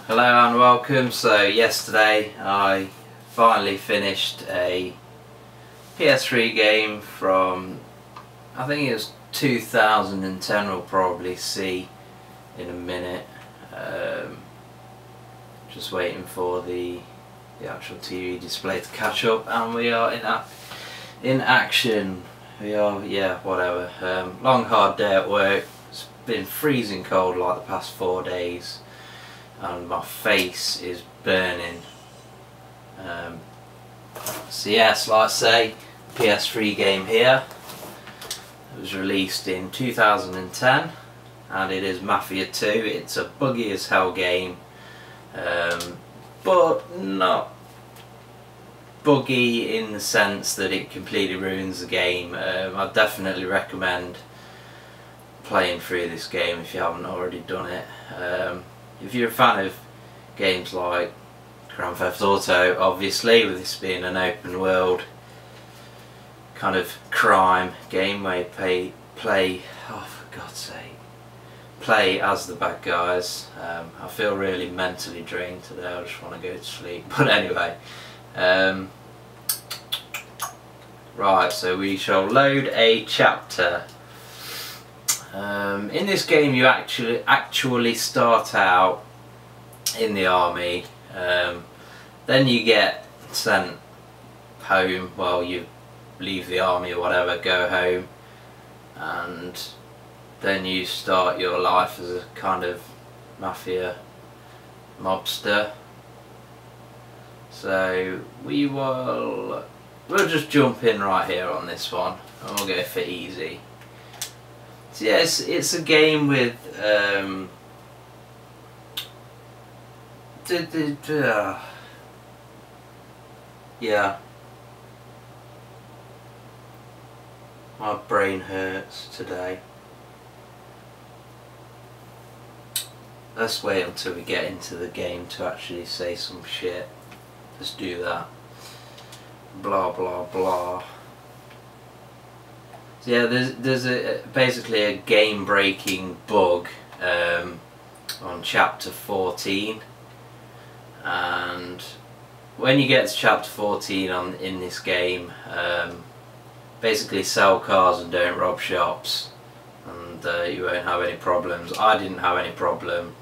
Hello and welcome. So yesterday I finally finished a PS3 game from, I think it was 2010, we'll probably see in a minute. Just waiting for the actual TV display to catch up, and we are in action. We are, yeah, whatever. Long hard day at work. It's been freezing cold like the past 4 days. And my face is burning. So yes, like I say, PS3 game here. It was released in 2010 and it is Mafia 2. It's a buggy as hell game, but not buggy in the sense that it completely ruins the game. I definitely recommend playing through this game if you haven't already done it. If you're a fan of games like Grand Theft Auto, obviously, with this being an open world kind of crime game where you play, oh for God's sake, play as the bad guys. I feel really mentally drained today, I just want to go to sleep. But anyway, right, so we shall load a chapter. In this game you actually start out in the army, then you get sent home. Well, you leave the army or whatever, go home, and then you start your life as a kind of mafia mobster. So we'll just jump in right here on this one and we'll go for easy. So yeah, it's a game with yeah, my brain hurts today. Let's wait until we get into the game to actually say some shit. Let's do that. Blah blah blah. So yeah, there's basically a game-breaking bug on chapter 14, and when you get to chapter 14 in this game, basically sell cars and don't rob shops, and you won't have any problems. I didn't have any problems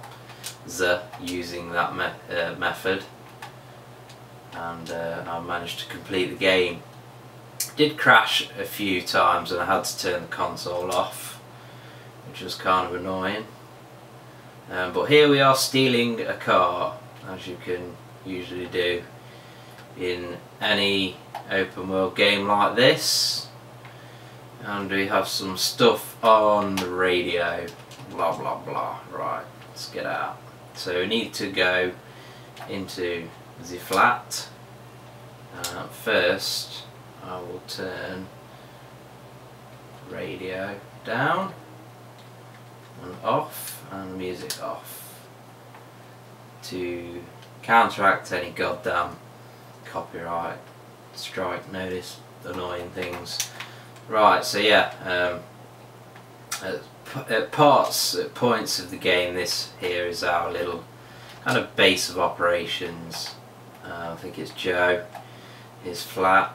using that method, and I managed to complete the game. Did crash a few times and I had to turn the console off, which was kind of annoying. But here we are stealing a car, as you can usually do in any open world game like this. And we have some stuff on the radio, blah blah blah. Right, let's get out. So we need to go into the flat. First I will turn radio down and off and music off to counteract any goddamn copyright strike notice annoying things. Right, so yeah, at points of the game, this here is our little kind of base of operations. I think it's Joe, his flat.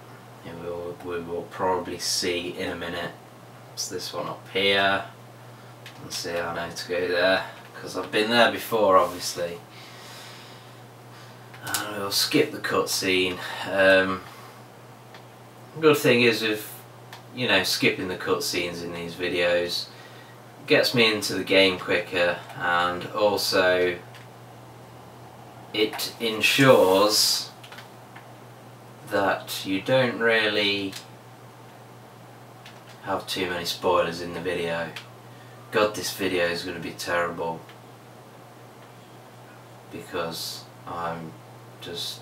We will probably see in a minute. It's this one up here. Let's see, I know to go there because I've been there before, obviously. And we'll skip the cutscene. Good thing is with, you know, skipping the cutscenes in these videos, gets me into the game quicker, and also it ensures that you don't really have too many spoilers in the video. God, this video is going to be terrible because I'm just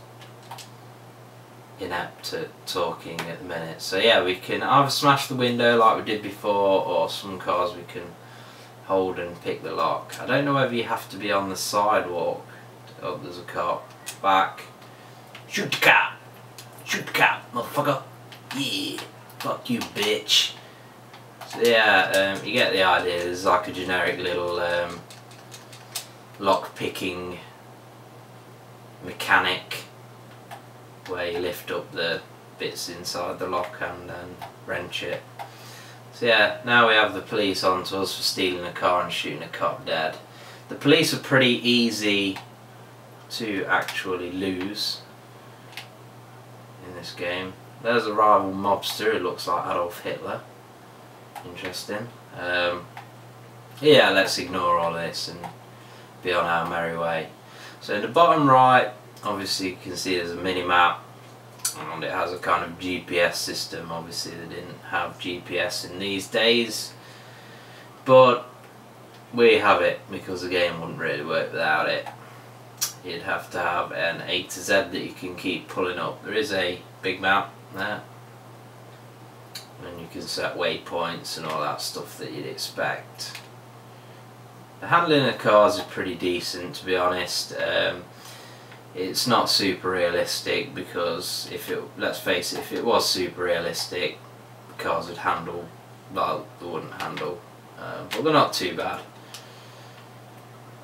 inept at talking at the minute. So yeah, we can either smash the window like we did before, or some cars we can hold and pick the lock. I don't know whether you have to be on the sidewalk. Oh, there's a car. Back. Shoot the car! Shoot the car, motherfucker! Yeah! Fuck you, bitch! So yeah, you get the idea. There's like a generic little lock picking mechanic where you lift up the bits inside the lock and then wrench it. So yeah, now we have the police onto us for stealing a car and shooting a cop dead. The police are pretty easy to actually lose in this game. There's a rival mobster who looks like Adolf Hitler. Interesting. Yeah, let's ignore all this and be on our merry way. So in the bottom right, obviously you can see there's a mini-map, and it has a kind of GPS system. Obviously they didn't have GPS in these days, but we have it because the game wouldn't really work without it. You'd have to have an A to Z that you can keep pulling up. There is a big map there, and you can set waypoints and all that stuff that you'd expect. The handling of cars is pretty decent, to be honest. It's not super realistic because let's face it, if it was super realistic, the cars would handle, well, they wouldn't handle, but they're not too bad.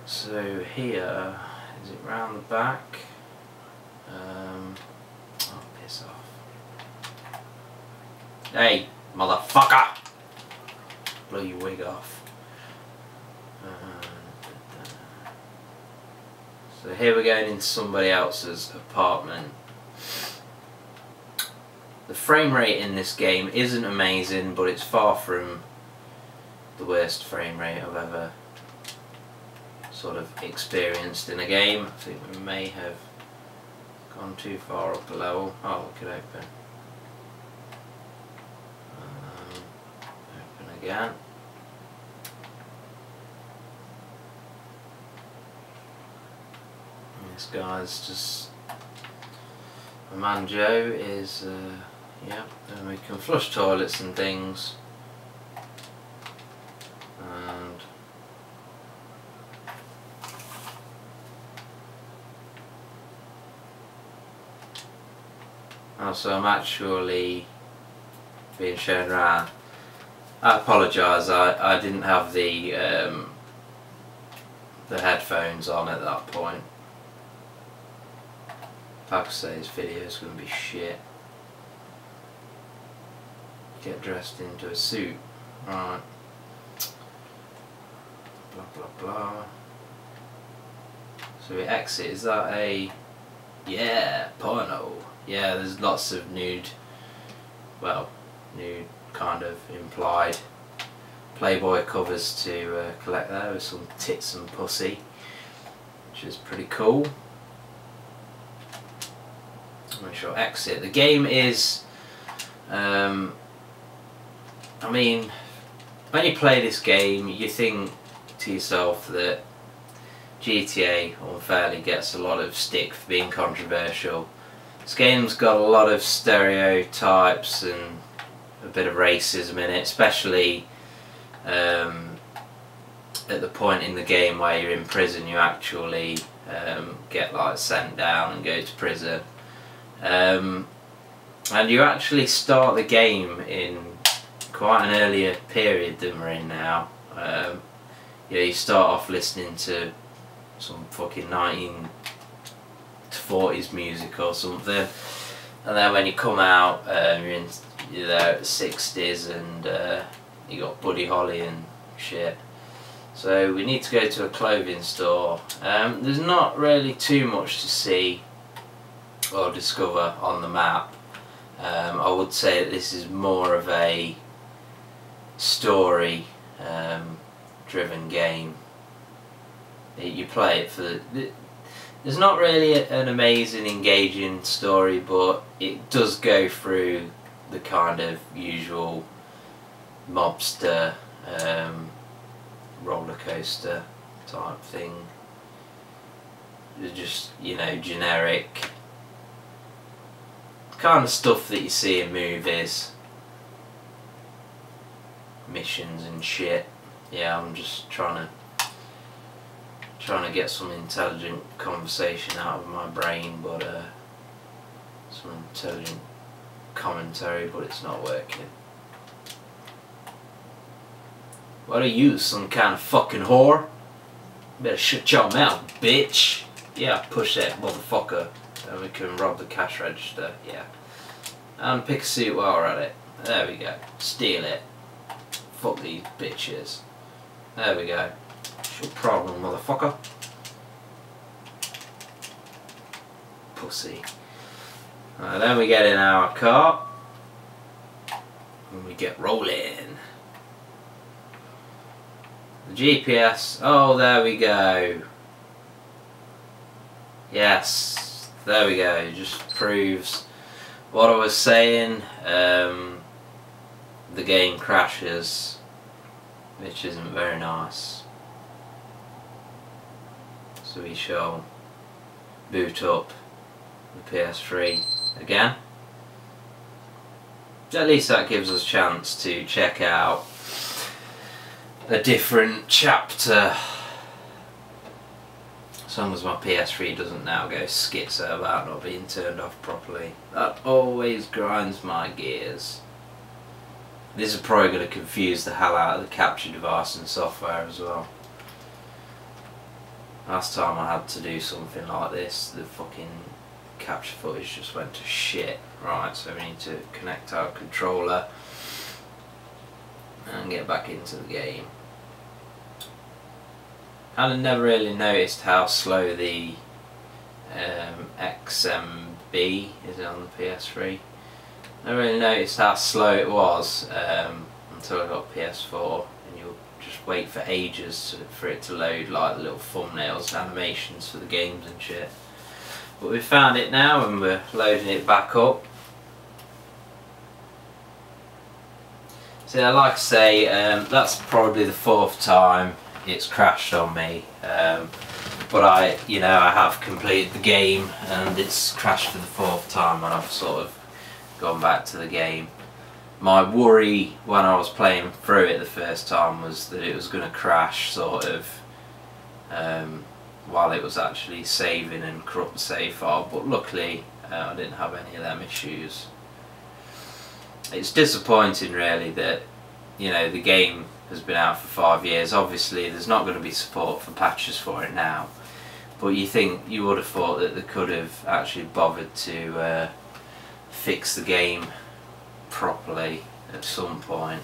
So here, is it round the back? Oh, piss off. Hey, motherfucker! Blow your wig off. So here we're going into somebody else's apartment. The frame rate in this game isn't amazing, but it's far from the worst frame rate I've ever sort of experienced in a game. I think we may have gone too far up a level. Oh, look it open. Open again. This guy's just, my man Joe is, yeah, and we can flush toilets and things, and also I'm actually being shown around. I apologise, I didn't have the headphones on at that point. Like I say, this video is going to be shit. Get dressed into a suit. Right. Blah blah blah. So we exit. Is that a... yeah, porno. Yeah, there's lots of nude, well, nude kind of implied Playboy covers to collect there with some tits and pussy, which is pretty cool. Make sure exit. The game is, I mean, when you play this game, you think to yourself that GTA unfairly gets a lot of stick for being controversial. This game's got a lot of stereotypes and a bit of racism in it, especially at the point in the game where you're in prison. You actually get like sent down and go to prison. And you actually start the game in quite an earlier period than we're in now. You know, you start off listening to some fucking 1940s music or something, and then when you come out, you're there at the 60s, and you got Buddy Holly and shit. So we need to go to a clothing store. There's not really too much to see or discover on the map. I would say that this is more of a story driven game. You play it for there's not really an amazing engaging story, but it does go through the kind of usual mobster roller coaster type thing. It's just, you know, generic kind of stuff that you see in movies, missions and shit. Yeah, I'm just trying to get some intelligent conversation out of my brain, but some intelligent commentary, but it's not working. What are you, some kind of fucking whore? Better shut your mouth, bitch. Yeah, push it, motherfucker. And we can rob the cash register, yeah. And pick a suit while we're at it. There we go. Steal it. Fuck these bitches. There we go. What's your problem, motherfucker? Pussy. Right, then we get in our car. And we get rolling. The GPS. Oh, there we go. Yes. There we go. It just proves what I was saying. The game crashes, which isn't very nice. So we shall boot up the PS3 again. At least that gives us a chance to check out a different chapter. As long as my PS3 doesn't now go schizo about not being turned off properly. That always grinds my gears. This is probably going to confuse the hell out of the capture device and software as well. Last time I had to do something like this, the fucking capture footage just went to shit. Right, so we need to connect our controller and get back into the game. I never really noticed how slow the XMB is on the PS3. I never really noticed how slow it was until I got PS4, and you'll just wait for ages for it to load like the little thumbnails, animations for the games and shit. But we found it now and we're loading it back up. So yeah, like I say, that's probably the 4th time it's crashed on me. But I have completed the game and it's crashed for the 4th time and I've sort of gone back to the game. My worry when I was playing through it the first time was that it was going to crash sort of while it was actually saving and corrupt the save file, but luckily I didn't have any of them issues. It's disappointing really that the game has been out for 5 years. Obviously there's not going to be support for patches for it now, but you would have thought that they could have actually bothered to fix the game properly at some point.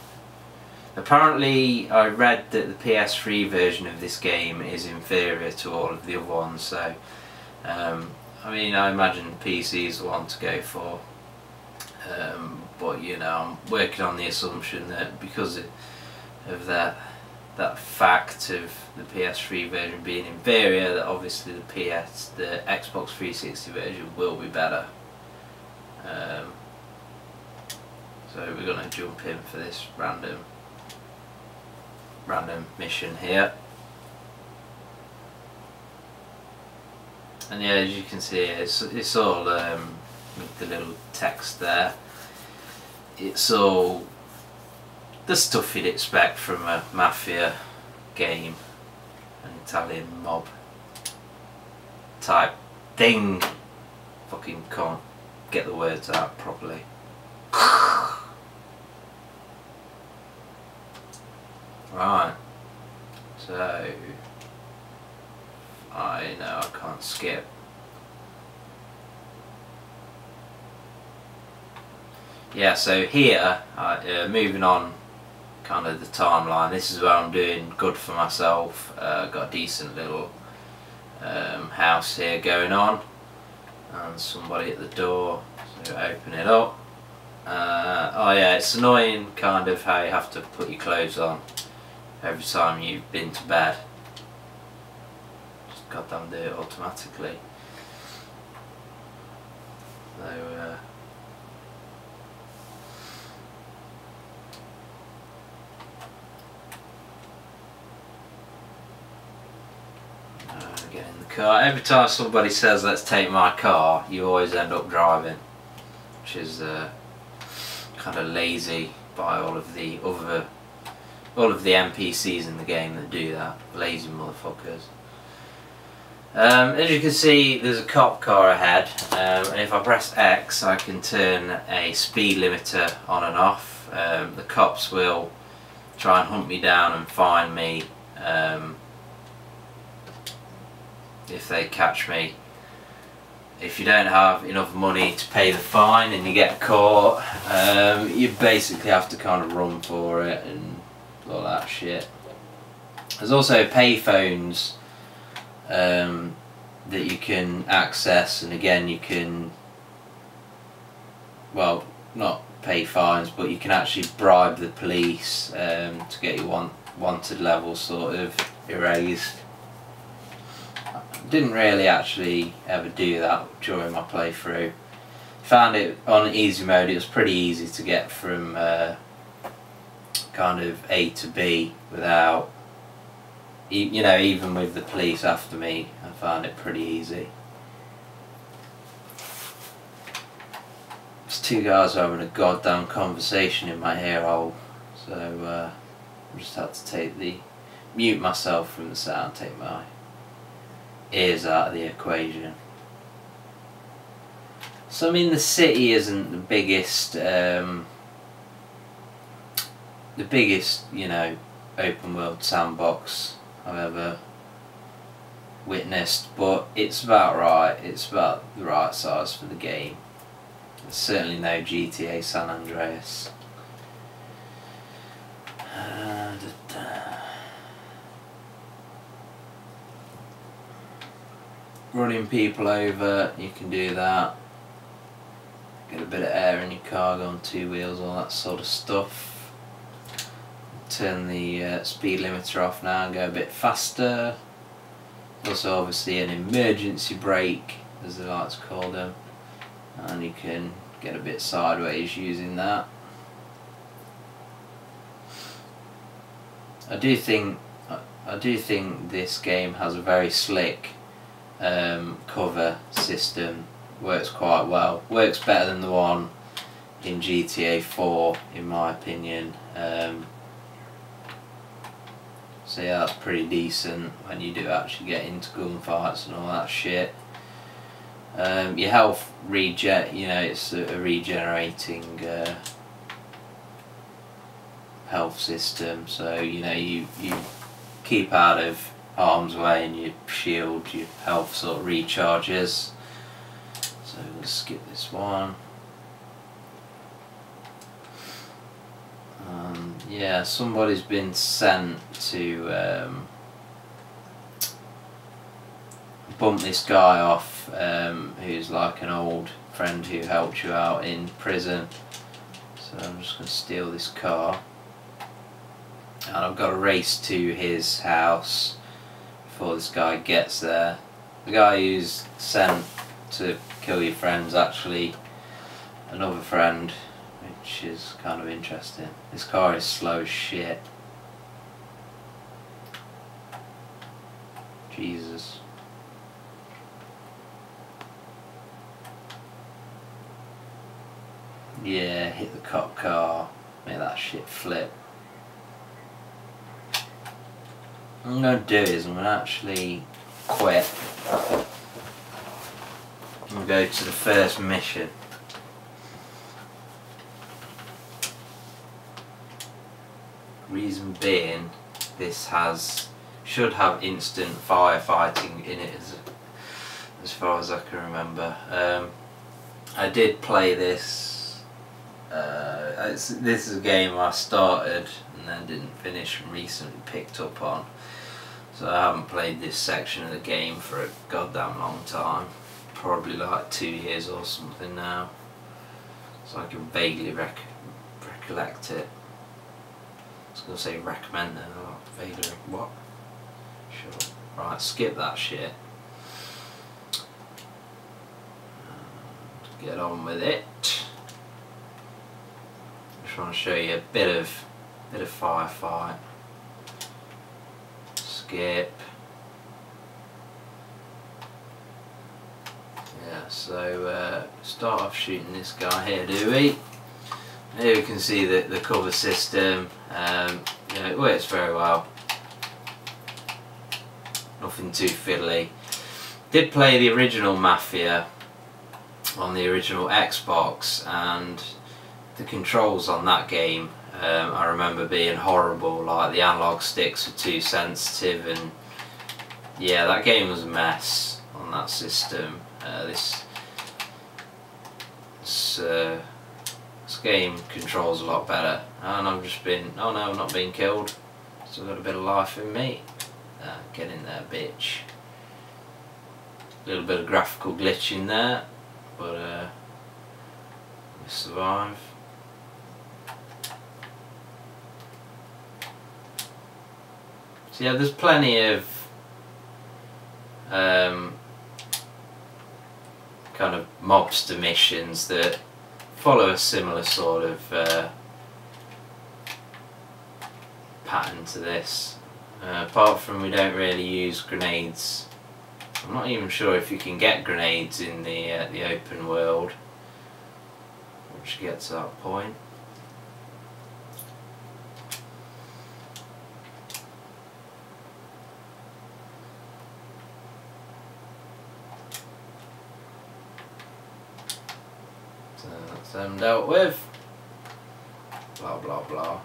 Apparently I read that the PS3 version of this game is inferior to all of the other ones, so I mean, I imagine PC is the one to go for, but I'm working on the assumption that because of that fact of the PS3 version being inferior, that obviously the Xbox 360 version will be better. So we're going to jump in for this random mission here, and yeah, as you can see, it's all with the little text there. It's all the stuff you'd expect from a Mafia game, an Italian mob type thing. Fucking can't get the words out properly. Right, so I know I can't skip. Yeah, so here, moving on kind of the timeline, this is where I'm doing good for myself. Got a decent little house here going on, and somebody at the door, so open it up. Oh yeah, it's annoying kind of how you have to put your clothes on every time you've been to bed. Just goddamn do it automatically. So get in the car. Every time somebody says let's take my car, you always end up driving, which is kind of lazy by all of the NPCs in the game that do that. Lazy motherfuckers. As you can see, there's a cop car ahead, and if I press X I can turn a speed limiter on and off. The cops will try and hunt me down and find me if they catch me. If you don't have enough money to pay the fine and you get caught, you basically have to kind of run for it and all that shit. There's also payphones that you can access, and again you can, well, not pay fines, but you can actually bribe the police to get your wanted level sort of erased. Didn't really actually ever do that during my playthrough. Found it on easy mode, it was pretty easy to get from kind of A to B without, you know, even with the police after me, I found it pretty easy. There's two guys having a goddamn conversation in my ear hole, so I just had to mute myself from the sound, take my ears out of the equation. So I mean, the city isn't the biggest, you know, open world sandbox I've ever witnessed, but it's about right. It's about the right size for the game. It's certainly no GTA San Andreas. Running people over, you can do that. Get a bit of air in your car, go on 2 wheels, all that sort of stuff. Turn the speed limiter off now and go a bit faster. Also obviously an emergency brake, as they like to call them, and you can get a bit sideways using that. I do think this game has a very slick cover system. Works quite well. Works better than the one in GTA 4 in my opinion. So yeah, that's pretty decent when you do actually get into gunfights and all that shit. Your health you know, it's a regenerating health system, so you know, you keep out of harm's way and your shield, your health sort of recharges. So we'll skip this one. Yeah, somebody's been sent to bump this guy off, who's like an old friend who helped you out in prison. So I'm just going to steal this car, and I've got to race to his house before this guy gets there. The guy who's sent to kill your friend's actually another friend, which is kind of interesting. This car is slow as shit. Jesus. Yeah, hit the cop car, make that shit flip. What I'm going to do is I'm going to actually quit and go to the first mission. Reason being, this should have instant firefighting in it as far as I can remember. I did play this. This is a game I started and then didn't finish and recently picked up on. So I haven't played this section of the game for a goddamn long time. Probably like 2 years or something now. So I can vaguely recollect it. I was going to say recommend then, vaguely, what? Sure. Right, skip that shit. And get on with it. Just want to show you a bit of firefight. Skip. Yeah, so start off shooting this guy here, do we? Here we can see the cover system. You know, it works very well. Nothing too fiddly. Did play the original Mafia on the original Xbox, and the controls on that game, I remember being horrible. Like the analog sticks were too sensitive, and yeah, that game was a mess on that system. This game controls a lot better, and I've just been, oh no, I'm not being killed, still got a bit of life in me. Get in there, bitch. A little bit of graphical glitch in there, but we survive. So yeah, there's plenty of kind of mobster missions that follow a similar sort of pattern to this. Apart from we don't really use grenades. I'm not even sure if you can get grenades in the open world once you get to that point. So that's them dealt with. Blah blah blah.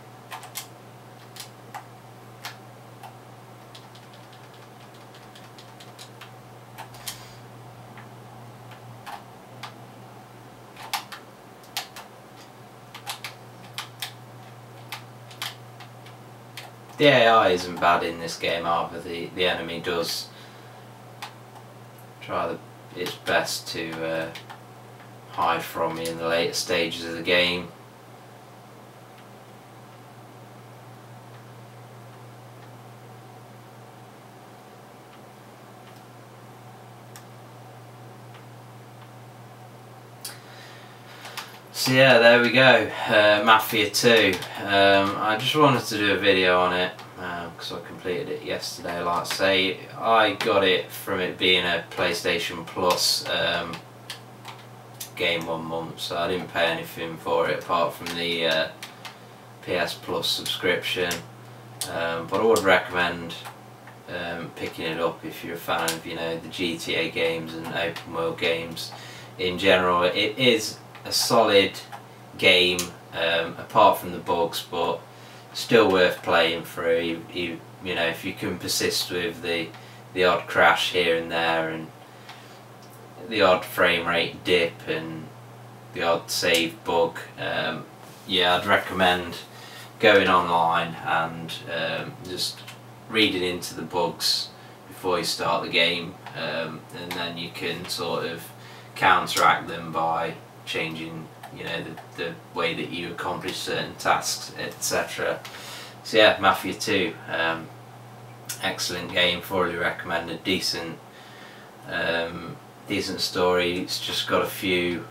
The AI isn't bad in this game either. The enemy does try its best to hide from me in the later stages of the game. So yeah, there we go, Mafia 2. I just wanted to do a video on it because I completed it yesterday. Like I say, I got it from it being a PlayStation Plus game 1 month, so I didn't pay anything for it apart from the PS Plus subscription. But I would recommend picking it up if you're a fan of, you know, the GTA games and open world games in general. It is a solid game, apart from the bugs, but still worth playing through. You know, if you can persist with the odd crash here and there, and the odd frame rate dip, and the odd save bug, yeah, I'd recommend going online and just reading into the bugs before you start the game, and then you can sort of counteract them by changing, you know, the way that you accomplish certain tasks, etc. So yeah, Mafia 2, excellent game, thoroughly recommended. Decent story. It's just got a few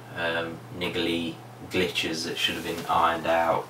niggly glitches that should have been ironed out,